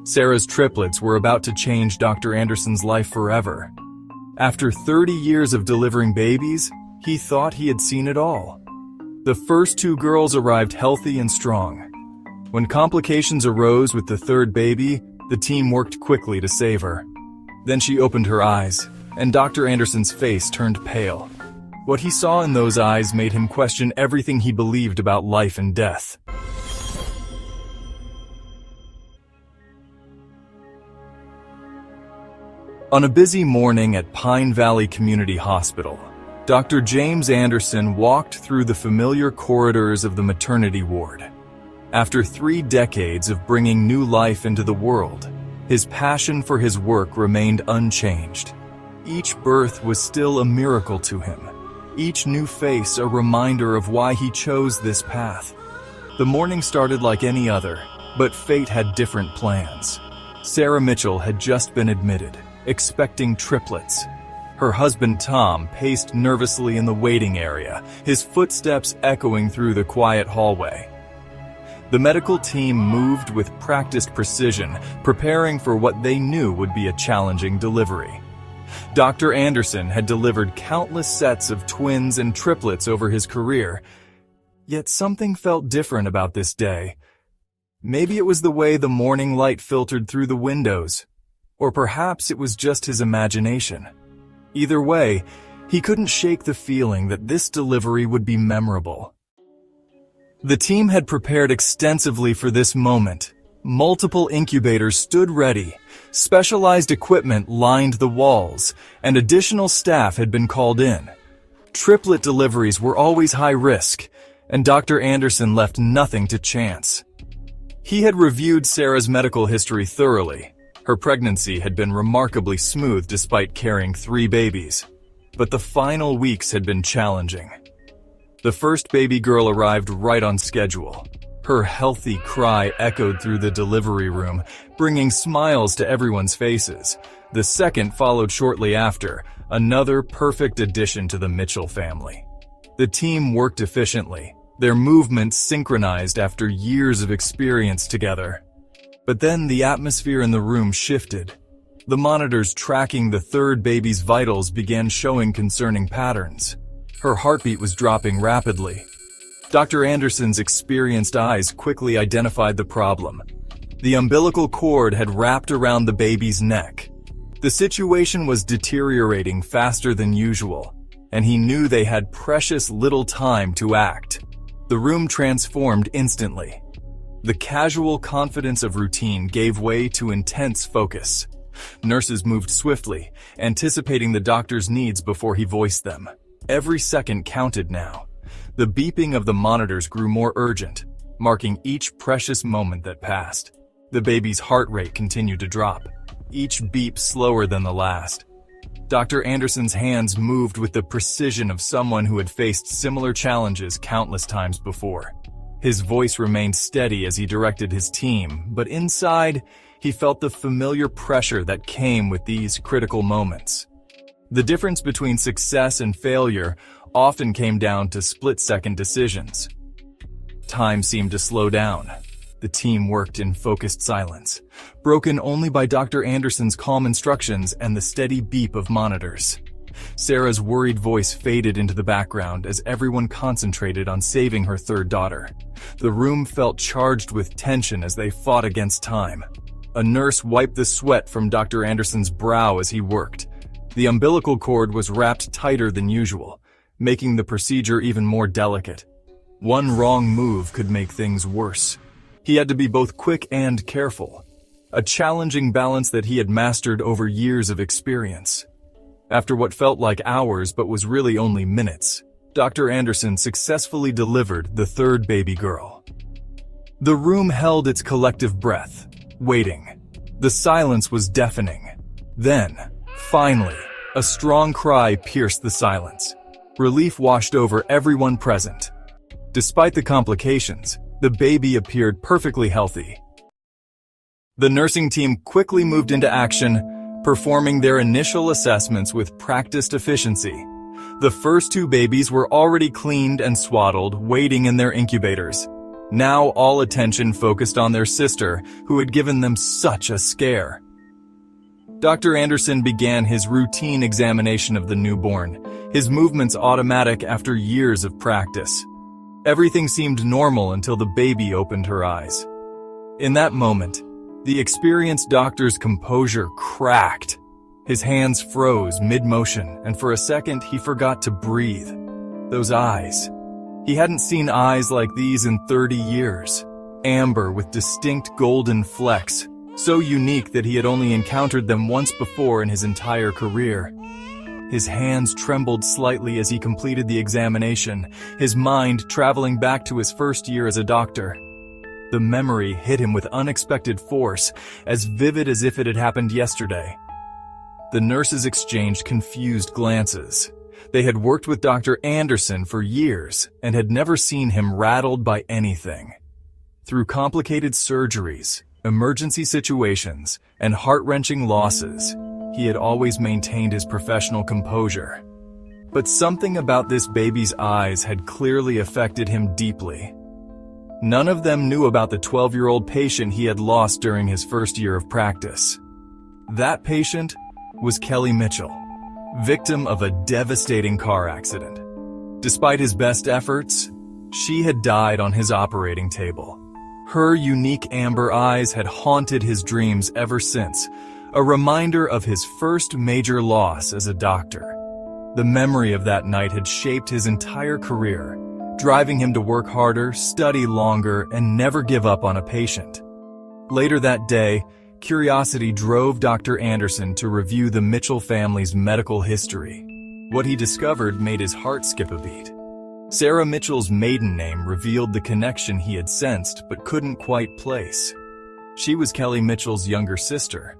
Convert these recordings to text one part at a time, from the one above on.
Sarah's triplets were about to change Dr. Anderson's life forever. After 30 years of delivering babies, he thought he had seen it all. The first two girls arrived healthy and strong. When complications arose with the third baby, the team worked quickly to save her. Then she opened her eyes, and Dr. Anderson's face turned pale. What he saw in those eyes made him question everything he believed about life and death. On a busy morning at Pine Valley Community Hospital, Dr. James Anderson walked through the familiar corridors of the maternity ward. After 3 decades of bringing new life into the world, his passion for his work remained unchanged. Each birth was still a miracle to him, each new face a reminder of why he chose this path. The morning started like any other, but fate had different plans. Sarah Mitchell had just been admitted, expecting triplets. Her husband Tom paced nervously in the waiting area, his footsteps echoing through the quiet hallway. The medical team moved with practiced precision, preparing for what they knew would be a challenging delivery. Dr. Anderson had delivered countless sets of twins and triplets over his career, yet something felt different about this day. Maybe it was the way the morning light filtered through the windows, or perhaps it was just his imagination. Either way, he couldn't shake the feeling that this delivery would be memorable. The team had prepared extensively for this moment. Multiple incubators stood ready, specialized equipment lined the walls, and additional staff had been called in. Triplet deliveries were always high risk, and Dr. Anderson left nothing to chance. He had reviewed Sarah's medical history thoroughly. Her pregnancy had been remarkably smooth despite carrying 3 babies. But the final weeks had been challenging. The first baby girl arrived right on schedule. Her healthy cry echoed through the delivery room, bringing smiles to everyone's faces. The second followed shortly after, another perfect addition to the Mitchell family. The team worked efficiently, their movements synchronized after years of experience together. But then the atmosphere in the room shifted. The monitors tracking the third baby's vitals began showing concerning patterns. Her heartbeat was dropping rapidly. Dr. Anderson's experienced eyes quickly identified the problem. The umbilical cord had wrapped around the baby's neck. The situation was deteriorating faster than usual, and he knew they had precious little time to act. The room transformed instantly. The casual confidence of routine gave way to intense focus. Nurses moved swiftly, anticipating the doctor's needs before he voiced them. Every second counted now. The beeping of the monitors grew more urgent, marking each precious moment that passed. The baby's heart rate continued to drop, each beep slower than the last. Dr. Anderson's hands moved with the precision of someone who had faced similar challenges countless times before. His voice remained steady as he directed his team, but inside, he felt the familiar pressure that came with these critical moments. The difference between success and failure often came down to split-second decisions. Time seemed to slow down. The team worked in focused silence, broken only by Dr. Anderson's calm instructions and the steady beep of monitors. Sarah's worried voice faded into the background as everyone concentrated on saving her third daughter. The room felt charged with tension as they fought against time. A nurse wiped the sweat from Dr. Anderson's brow as he worked. The umbilical cord was wrapped tighter than usual, making the procedure even more delicate. One wrong move could make things worse. He had to be both quick and careful, a challenging balance that he had mastered over years of experience. After what felt like hours but was really only minutes, Dr. Anderson successfully delivered the third baby girl. The room held its collective breath, waiting. The silence was deafening. Then, finally, a strong cry pierced the silence. Relief washed over everyone present. Despite the complications, the baby appeared perfectly healthy. The nursing team quickly moved into action, performing their initial assessments with practiced efficiency. The first 2 babies were already cleaned and swaddled, waiting in their incubators. Now all attention focused on their sister, who had given them such a scare. Dr. Anderson began his routine examination of the newborn, his movements automatic after years of practice. Everything seemed normal until the baby opened her eyes. In that moment, the experienced doctor's composure cracked. His hands froze mid-motion, and for a second he forgot to breathe. Those eyes. He hadn't seen eyes like these in 30 years. Amber with distinct golden flecks, so unique that he had only encountered them once before in his entire career. His hands trembled slightly as he completed the examination, his mind traveling back to his first year as a doctor. The memory hit him with unexpected force, as vivid as if it had happened yesterday. The nurses exchanged confused glances. They had worked with Dr. Anderson for years and had never seen him rattled by anything. Through complicated surgeries, emergency situations, and heart-wrenching losses, he had always maintained his professional composure. But something about this baby's eyes had clearly affected him deeply. None of them knew about the 12-year-old patient he had lost during his first year of practice. That patient was Kelly Mitchell, victim of a devastating car accident. Despite his best efforts, she had died on his operating table. Her unique amber eyes had haunted his dreams ever since, a reminder of his first major loss as a doctor. The memory of that night had shaped his entire career, driving him to work harder, study longer, and never give up on a patient. Later that day, curiosity drove Dr. Anderson to review the Mitchell family's medical history. What he discovered made his heart skip a beat. Sarah Mitchell's maiden name revealed the connection he had sensed but couldn't quite place. She was Kelly Mitchell's younger sister.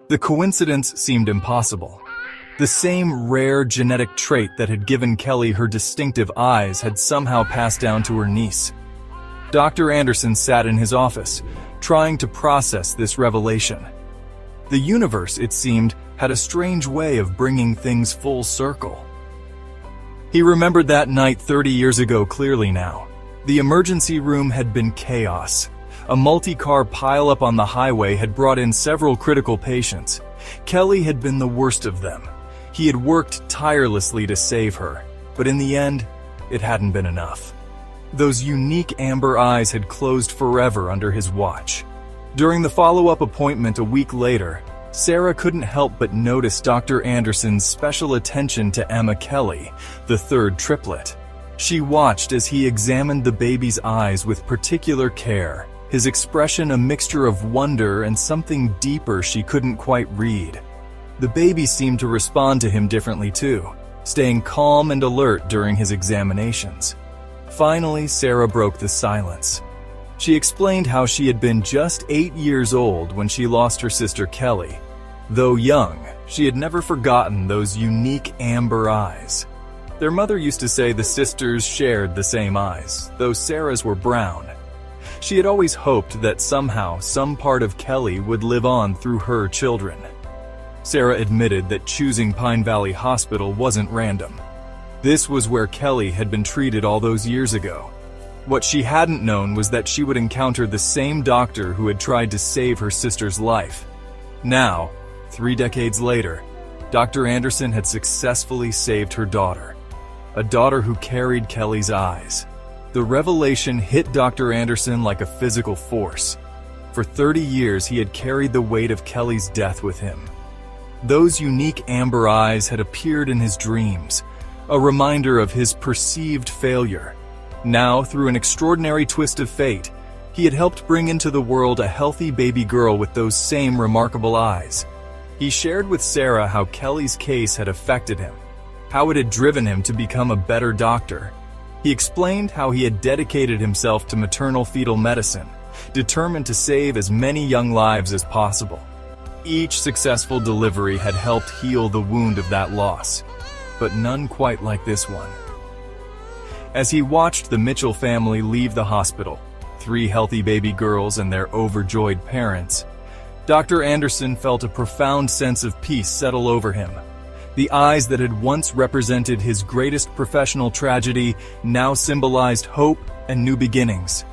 The coincidence seemed impossible. The same rare genetic trait that had given Kelly her distinctive eyes had somehow passed down to her niece. Dr. Anderson sat in his office, trying to process this revelation. The universe, it seemed, had a strange way of bringing things full circle. He remembered that night 30 years ago clearly now. The emergency room had been chaos. A multi-car pileup on the highway had brought in several critical patients. Kelly had been the worst of them. He had worked tirelessly to save her, but in the end, it hadn't been enough. Those unique amber eyes had closed forever under his watch. During the follow-up appointment a week later, Sarah couldn't help but notice Dr. Anderson's special attention to Emma Kelly, the third triplet. She watched as he examined the baby's eyes with particular care, his expression a mixture of wonder and something deeper she couldn't quite read. The baby seemed to respond to him differently too, staying calm and alert during his examinations. Finally, Sarah broke the silence. She explained how she had been just 8 years old when she lost her sister Kelly. Though young, she had never forgotten those unique amber eyes. Their mother used to say the sisters shared the same eyes, though Sarah's were brown. She had always hoped that somehow some part of Kelly would live on through her children. Sarah admitted that choosing Pine Valley Hospital wasn't random. This was where Kelly had been treated all those years ago. What she hadn't known was that she would encounter the same doctor who had tried to save her sister's life. Now, 3 decades later, Dr. Anderson had successfully saved her daughter, a daughter who carried Kelly's eyes. The revelation hit Dr. Anderson like a physical force. For 30 years, he had carried the weight of Kelly's death with him. Those unique amber eyes had appeared in his dreams, a reminder of his perceived failure. Now, through an extraordinary twist of fate, he had helped bring into the world a healthy baby girl with those same remarkable eyes. He shared with Sarah how Kelly's case had affected him, how it had driven him to become a better doctor. He explained how he had dedicated himself to maternal-fetal medicine, determined to save as many young lives as possible. Each successful delivery had helped heal the wound of that loss, but none quite like this one. As he watched the Mitchell family leave the hospital, 3 healthy baby girls and their overjoyed parents, Dr. Anderson felt a profound sense of peace settle over him. The eyes that had once represented his greatest professional tragedy now symbolized hope and new beginnings.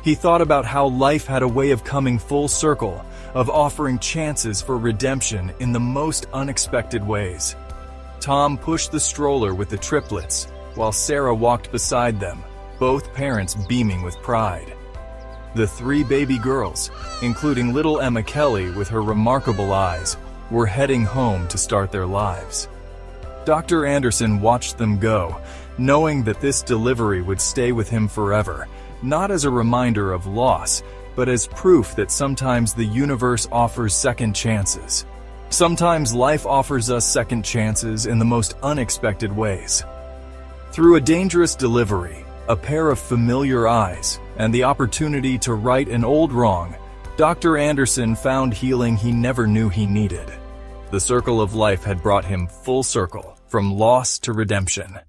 He thought about how life had a way of coming full circle, of offering chances for redemption in the most unexpected ways. Tom pushed the stroller with the triplets, while Sarah walked beside them, both parents beaming with pride. The three baby girls, including little Emma Kelly with her remarkable eyes, were heading home to start their lives. Dr. Anderson watched them go, knowing that this delivery would stay with him forever, not as a reminder of loss, but as proof that sometimes the universe offers second chances. Sometimes life offers us second chances in the most unexpected ways. Through a dangerous delivery, a pair of familiar eyes, and the opportunity to right an old wrong, Dr. Anderson found healing he never knew he needed. The circle of life had brought him full circle, from loss to redemption.